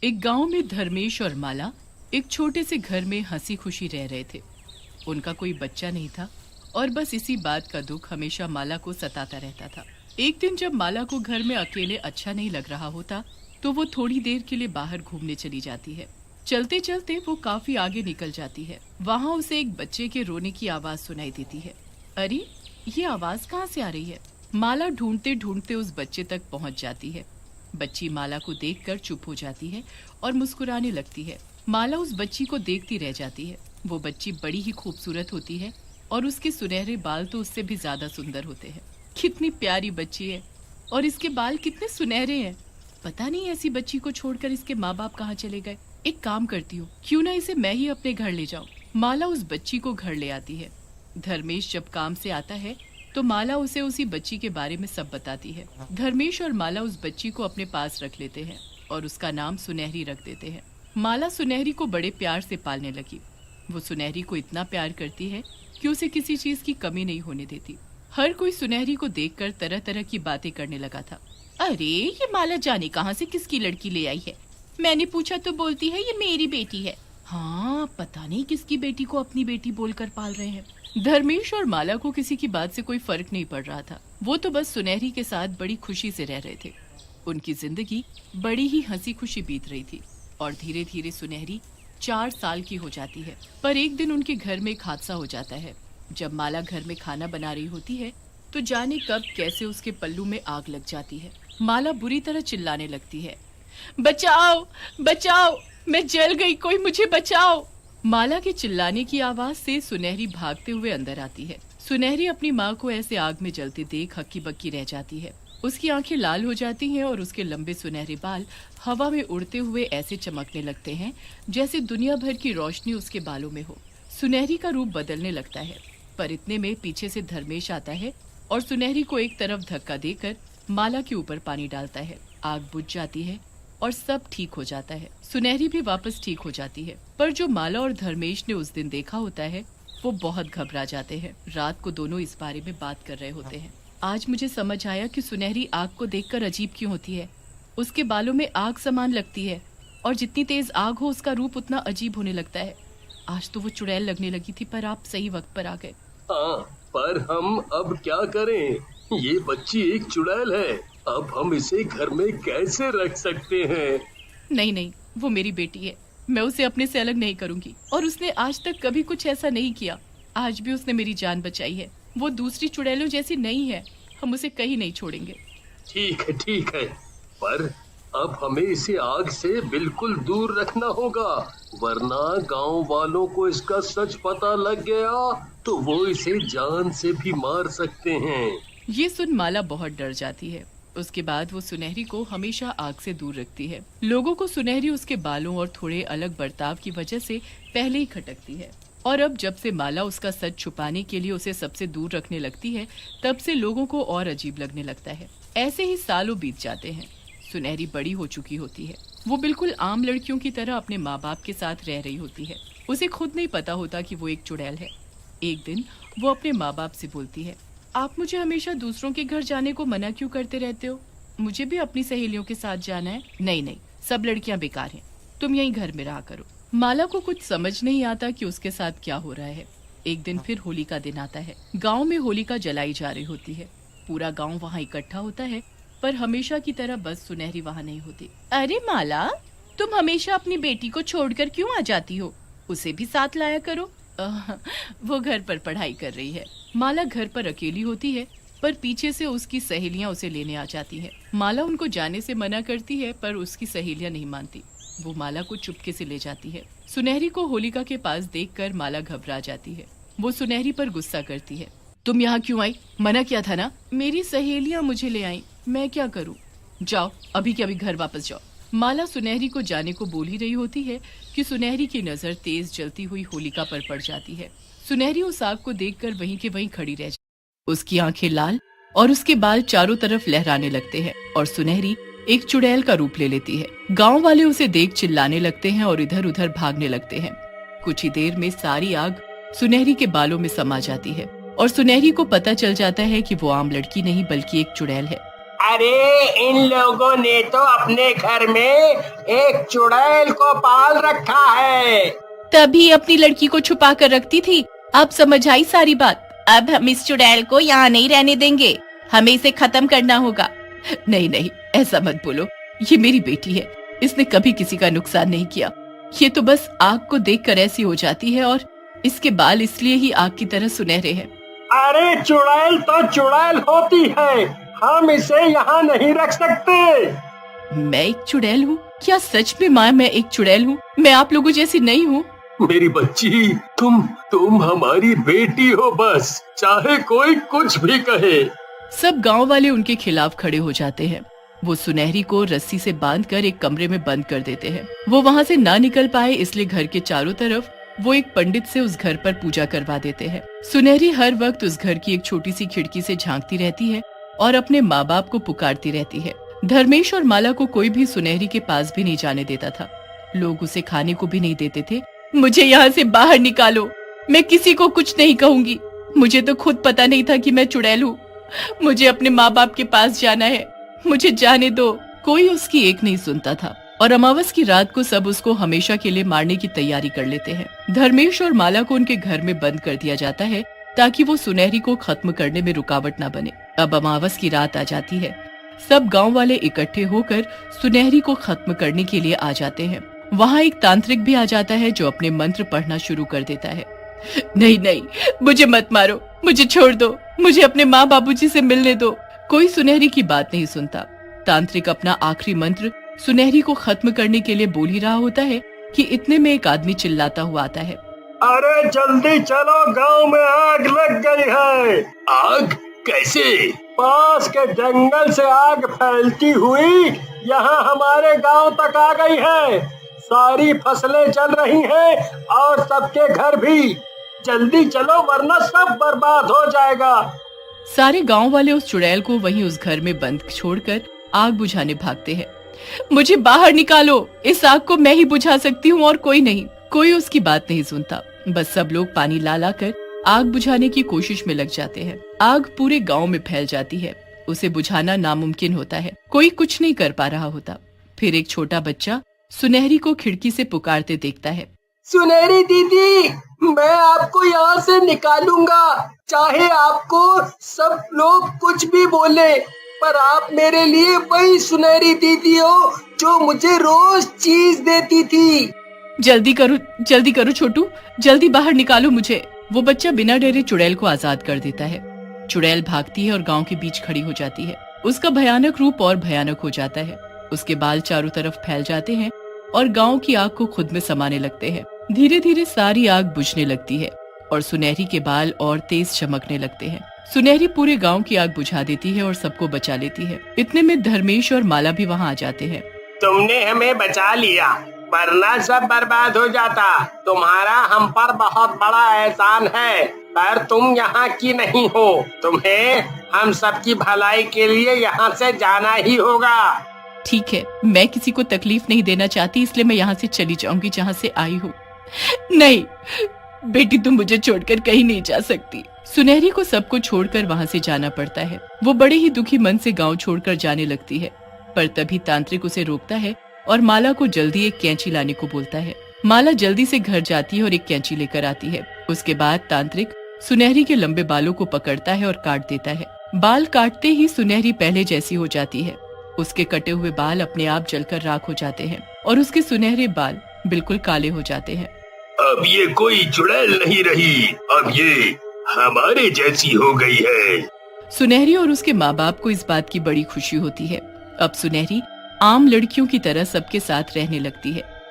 एक गांव में धर्मेश और माला एक छोटे से घर में हंसी खुशी रह रहे थे। उनका कोई बच्चा नहीं था और बस इसी बात का दुख हमेशा माला को सताता रहता था। एक दिन जब माला को घर में अकेले अच्छा नहीं लग रहा होता तो वो थोड़ी देर के लिए बाहर घूमने चली जाती है। चलते चलते वो काफी आगे निकल जाती है। वहाँ उसे एक बच्चे के रोने की आवाज सुनाई देती है। अरे, ये आवाज कहाँ से आ रही है? माला ढूंढते ढूंढते उस बच्चे तक पहुँच जाती है। बच्ची माला को देखकर चुप हो जाती है और मुस्कुराने लगती है। माला उस बच्ची को देखती रह जाती है। वो बच्ची बड़ी ही खूबसूरत होती है और उसके सुनहरे बाल तो उससे भी ज्यादा सुंदर होते हैं। कितनी प्यारी बच्ची है और इसके बाल कितने सुनहरे हैं। पता नहीं ऐसी बच्ची को छोड़कर इसके माँ बाप कहाँ चले गए। एक काम करती हूँ, क्यों ना इसे मैं ही अपने घर ले जाऊँ। माला उस बच्ची को घर ले आती है। धर्मेश जब काम से आता है तो माला उसे उसी बच्ची के बारे में सब बताती है। धर्मेश और माला उस बच्ची को अपने पास रख लेते हैं और उसका नाम सुनहरी रख देते हैं। माला सुनहरी को बड़े प्यार से पालने लगी। वो सुनहरी को इतना प्यार करती है कि उसे किसी चीज की कमी नहीं होने देती। हर कोई सुनहरी को देखकर तरह तरह की बातें करने लगा था। अरे, ये माला जाने कहाँ से किसकी लड़की ले आई है। मैंने पूछा तो बोलती है ये मेरी बेटी है। हाँ, पता नहीं किसकी बेटी को अपनी बेटी बोलकर पाल रहे हैं। धर्मेश और माला को किसी की बात से कोई फर्क नहीं पड़ रहा था। वो तो बस सुनहरी के साथ बड़ी खुशी से रह रहे थे। उनकी जिंदगी बड़ी ही हंसी खुशी बीत रही थी और धीरे धीरे सुनहरी 4 साल की हो जाती है। पर एक दिन उनके घर में एक हादसा हो जाता है। जब माला घर में खाना बना रही होती है तो जाने कब कैसे उसके पल्लू में आग लग जाती है। माला बुरी तरह चिल्लाने लगती है, बचाओ बचाओ, मैं जल गई, कोई मुझे बचाओ। माला के चिल्लाने की आवाज से सुनहरी भागते हुए अंदर आती है। सुनहरी अपनी माँ को ऐसे आग में जलते देख हक्की बक्की रह जाती है। उसकी आंखें लाल हो जाती हैं और उसके लंबे सुनहरे बाल हवा में उड़ते हुए ऐसे चमकने लगते हैं जैसे दुनिया भर की रोशनी उसके बालों में हो। सुनहरी का रूप बदलने लगता है, पर इतने में पीछे से धर्मेश आता है और सुनहरी को एक तरफ धक्का देकर माला के ऊपर पानी डालता है। आग बुझ जाती है और सब ठीक हो जाता है। सुनहरी भी वापस ठीक हो जाती है। पर जो माला और धर्मेश ने उस दिन देखा होता है वो बहुत घबरा जाते हैं। रात को दोनों इस बारे में बात कर रहे होते हैं। आज मुझे समझ आया कि सुनहरी आग को देखकर अजीब क्यों होती है। उसके बालों में आग समान लगती है और जितनी तेज आग हो उसका रूप उतना अजीब होने लगता है। आज तो वो चुड़ैल लगने लगी थी, पर आप सही वक्त पर आ गए। हाँ, पर हम अब क्या करें? ये बच्ची एक चुड़ैल है। अब हम इसे घर में कैसे रख सकते हैं? नहीं नहीं, वो मेरी बेटी है। मैं उसे अपने से अलग नहीं करूंगी और उसने आज तक कभी कुछ ऐसा नहीं किया। आज भी उसने मेरी जान बचाई है। वो दूसरी चुड़ैलों जैसी नहीं है। हम उसे कहीं नहीं छोड़ेंगे। ठीक है, पर अब हमें इसे आग से बिल्कुल दूर रखना होगा, वरना गांव वालों को इसका सच पता लग गया तो वो इसे जान से भी मार सकते हैं। ये सुन माला बहुत डर जाती है। उसके बाद वो सुनहरी को हमेशा आग से दूर रखती है। लोगों को सुनहरी उसके बालों और थोड़े अलग बर्ताव की वजह से पहले ही खटकती है और अब जब से माला उसका सच छुपाने के लिए उसे सबसे दूर रखने लगती है तब से लोगों को और अजीब लगने लगता है। ऐसे ही सालों बीत जाते हैं। सुनहरी बड़ी हो चुकी होती है। वो बिल्कुल आम लड़कियों की तरह अपने माँ बाप के साथ रह रही होती है। उसे खुद नहीं पता होता कि वो एक चुड़ैल है। एक दिन वो अपने माँ बाप से बोलती है, आप मुझे हमेशा दूसरों के घर जाने को मना क्यों करते रहते हो? मुझे भी अपनी सहेलियों के साथ जाना है। नहीं नहीं, सब लड़कियां बेकार हैं। तुम यहीं घर में रहा करो। माला को कुछ समझ नहीं आता कि उसके साथ क्या हो रहा है। एक दिन फिर होली का दिन आता है। गांव में होलिका जलाई जा रही होती है। पूरा गांव वहां इकट्ठा होता है, पर हमेशा की तरह बस सुनहरी वहां नहीं होती। अरे माला, तुम हमेशा अपनी बेटी को छोड़कर क्यों आ जाती हो? उसे भी साथ लाया करो। वो घर पर पढ़ाई कर रही है। माला घर पर अकेली होती है, पर पीछे से उसकी सहेलियां उसे लेने आ जाती हैं। माला उनको जाने से मना करती है, पर उसकी सहेलियां नहीं मानती। वो माला को चुपके से ले जाती है। सुनहरी को होलिका के पास देखकर माला घबरा जाती है। वो सुनहरी पर गुस्सा करती है, तुम यहाँ क्यों आई? मना किया था ना। मेरी सहेलियां मुझे ले आई, मैं क्या करूँ? जाओ, अभी के अभी घर वापस जाओ। माला सुनहरी को जाने को बोल ही रही होती है कि सुनहरी की नजर तेज जलती हुई होलिका पर पड़ जाती है। सुनहरी उस आग को देखकर वहीं के वहीं खड़ी रह जाती। उसकी आंखें लाल और उसके बाल चारों तरफ लहराने लगते हैं और सुनहरी एक चुड़ैल का रूप ले लेती है। गांव वाले उसे देख चिल्लाने लगते हैं और इधर उधर भागने लगते हैं। कुछ ही देर में सारी आग सुनहरी के बालों में समा जाती है और सुनहरी को पता चल जाता है कि वो आम लड़की नहीं बल्कि एक चुड़ैल है। अरे इन लोगों ने तो अपने घर में एक चुड़ैल को पाल रखा है। तभी अपनी लड़की को छुपा कर रखती थी। अब समझ आई सारी बात। अब हम इस चुड़ैल को यहाँ नहीं रहने देंगे, हमें इसे खत्म करना होगा। नहीं नहीं, ऐसा मत बोलो, ये मेरी बेटी है, इसने कभी किसी का नुकसान नहीं किया। ये तो बस आग को देखकर ऐसी हो जाती है और इसके बाल इसलिए ही आग की तरह सुनहरे हैं। अरे चुड़ैल तो चुड़ैल होती है, हम इसे यहाँ नहीं रख सकते। मैं एक चुड़ैल हूँ? क्या सच में माँ मैं एक चुड़ैल हूँ? मैं आप लोगों जैसी नहीं हूँ। मेरी बच्ची, तुम हमारी बेटी हो बस, चाहे कोई कुछ भी कहे। सब गांव वाले उनके खिलाफ खड़े हो जाते हैं। वो सुनहरी को रस्सी से बांधकर एक कमरे में बंद कर देते हैं। वो वहाँ से ना निकल पाए इसलिए घर के चारों तरफ वो एक पंडित से उस घर पर पूजा करवा देते हैं। सुनहरी हर वक्त उस घर की एक छोटी सी खिड़की से झांकती रहती है और अपने माँ बाप को पुकारती रहती है। धर्मेश और माला को कोई भी सुनहरी के पास भी नहीं जाने देता था। लोग उसे खाने को भी नहीं देते थे। मुझे यहाँ से बाहर निकालो, मैं किसी को कुछ नहीं कहूंगी। मुझे तो खुद पता नहीं था कि मैं चुड़ैल हूँ। मुझे अपने माँ बाप के पास जाना है, मुझे जाने दो। कोई उसकी एक नहीं सुनता था और अमावस की रात को सब उसको हमेशा के लिए मारने की तैयारी कर लेते हैं। धर्मेश और माला को उनके घर में बंद कर दिया जाता है ताकि वो सुनहरी को खत्म करने में रुकावट न बने। अब अमावस की रात आ जाती है। सब गांव वाले इकट्ठे होकर सुनहरी को खत्म करने के लिए आ जाते हैं। वहाँ एक तांत्रिक भी आ जाता है जो अपने मंत्र पढ़ना शुरू कर देता है। नहीं नहीं, मुझे मत मारो, मुझे छोड़ दो, मुझे अपने माँ बाबूजी से मिलने दो। कोई सुनहरी की बात नहीं सुनता। तांत्रिक अपना आखिरी मंत्र सुनहरी को खत्म करने के लिए बोल ही रहा होता है कि इतने में एक आदमी चिल्लाता हुआ आता है। अरे जल्दी चलो, गांव में आग लग गई है। आग? कैसे? पास के जंगल से आग फैलती हुई यहाँ हमारे गांव तक आ गई है। सारी फसलें जल रही हैं और सबके घर भी। जल्दी चलो वरना सब बर्बाद हो जाएगा। सारे गांव वाले उस चुड़ैल को वहीं उस घर में बंद छोड़कर आग बुझाने भागते हैं। मुझे बाहर निकालो, इस आग को मैं ही बुझा सकती हूँ और कोई नहीं। कोई उसकी बात नहीं सुनता। बस सब लोग पानी ला ला कर आग बुझाने की कोशिश में लग जाते हैं। आग पूरे गांव में फैल जाती है। उसे बुझाना नामुमकिन होता है। कोई कुछ नहीं कर पा रहा होता। फिर एक छोटा बच्चा सुनहरी को खिड़की से पुकारते देखता है। सुनहरी दीदी, मैं आपको यहाँ से निकालूंगा, चाहे आपको सब लोग कुछ भी बोले, पर आप मेरे लिए वही सुनहरी दीदी हो जो मुझे रोज चीज देती थी। जल्दी करो छोटू, जल्दी बाहर निकालो मुझे। वो बच्चा बिना डरे चुड़ैल को आजाद कर देता है। चुड़ैल भागती है और गांव के बीच खड़ी हो जाती है। उसका भयानक रूप और भयानक हो जाता है। उसके बाल चारों तरफ फैल जाते हैं और गांव की आग को खुद में समाने लगते हैं। धीरे धीरे सारी आग बुझने लगती है और सुनहरी के बाल और तेज चमकने लगते हैं। सुनहरी पूरे गांव की आग बुझा देती है और सबको बचा लेती है। इतने में धर्मेश और माला भी वहां आ जाते हैं। तुमने हमें बचा लिया, वरना सब बर्बाद हो जाता। तुम्हारा हम पर बहुत बड़ा एहसान है, पर तुम यहाँ की नहीं हो। तुम्हें हम सबकी भलाई के लिए यहाँ से जाना ही होगा। ठीक है, मैं किसी को तकलीफ नहीं देना चाहती, इसलिए मैं यहाँ से चली जाऊंगी जहाँ से आई हूँ। नहीं बेटी, तुम मुझे छोड़कर कहीं नहीं जा सकती। सुनहरी को सबको छोड़कर वहाँ से जाना पड़ता है। वो बड़े ही दुखी मन से गांव छोड़कर जाने लगती है, पर तभी तांत्रिक उसे रोकता है और माला को जल्दी एक कैंची लाने को बोलता है। माला जल्दी से घर जाती है और एक कैंची लेकर आती है। उसके बाद तांत्रिक सुनहरी के लंबे बालों को पकड़ता है और काट देता है। बाल काटते ही सुनहरी पहले जैसी हो जाती है। उसके कटे हुए बाल अपने आप जलकर राख हो जाते हैं और उसके सुनहरे बाल बिल्कुल काले हो जाते हैं। अब ये कोई चुड़ैल नहीं रही, अब ये हमारे जैसी हो गई है। सुनहरी और उसके माँ बाप को इस बात की बड़ी खुशी होती है। अब सुनहरी आम लड़कियों की तरह सबके साथ रहने लगती है।